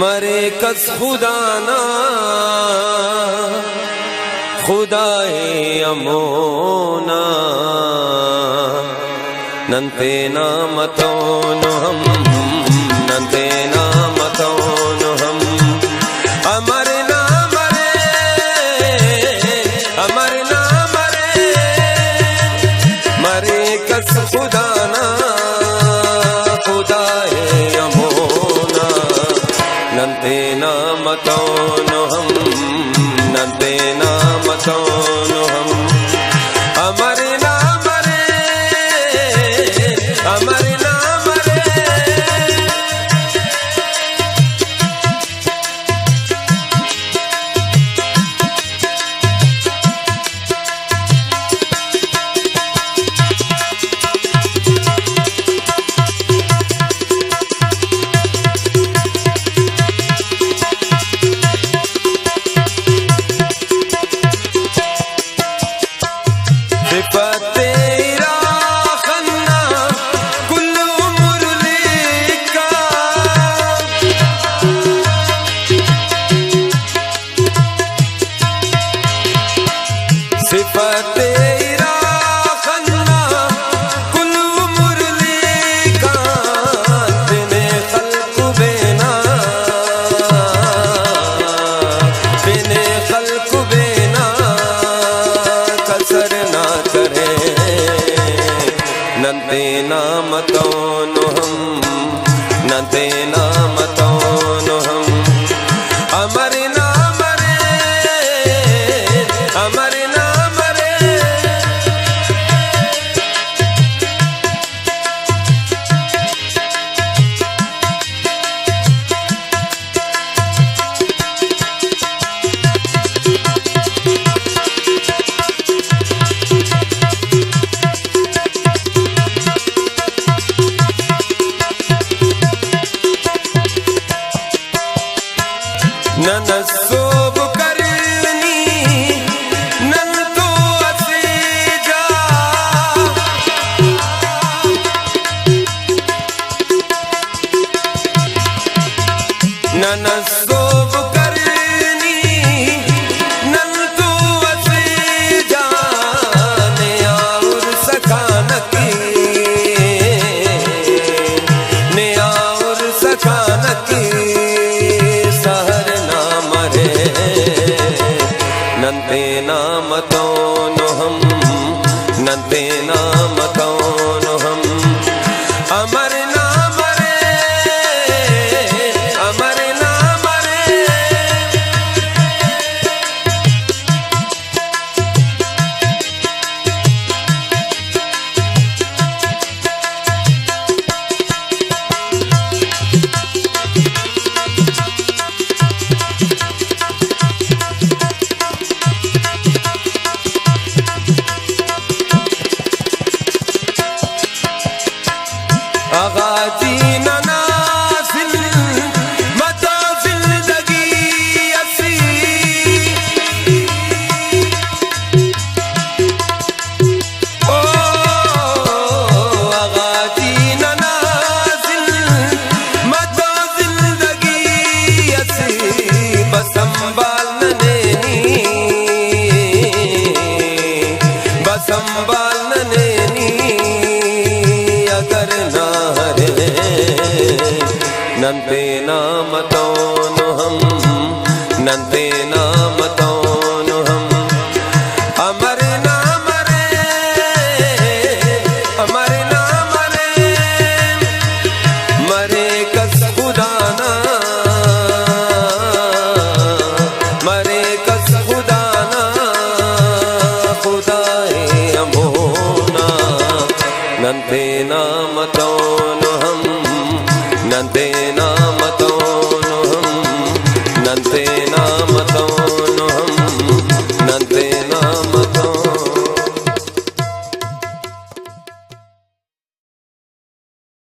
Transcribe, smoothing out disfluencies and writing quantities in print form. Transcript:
मरे कस खुदाना खुदाए अमोना नंते नामतोनु हम नंते नामतोनु हम अमर ना मरे अमर ना मरे मरे कस खुदाना खुदाए अमोना नंते नामतोनु हम नंते नामतोनु हम अमर ना मरे अमर ना मरे नंते नामतोनु हम नंते नामतोनु हम अमर ना मरे अमर ना मरे ननसोब करनी नन तो असीजा ननसोब करनी नन तो असीजा ने और सखानकी ने और सखानकी नंते नामतोनु हम नंते नामतोनु हम अमर ना मरे अमर ना मरे आगाजी ननासिल मता जिंदगी असी ओ आगाजी ननासिल मता जिंदगी असी बस संभाल नैनी बस संभाल नैनी अगर ना नंते नामतोनु हम नंते नामतोनु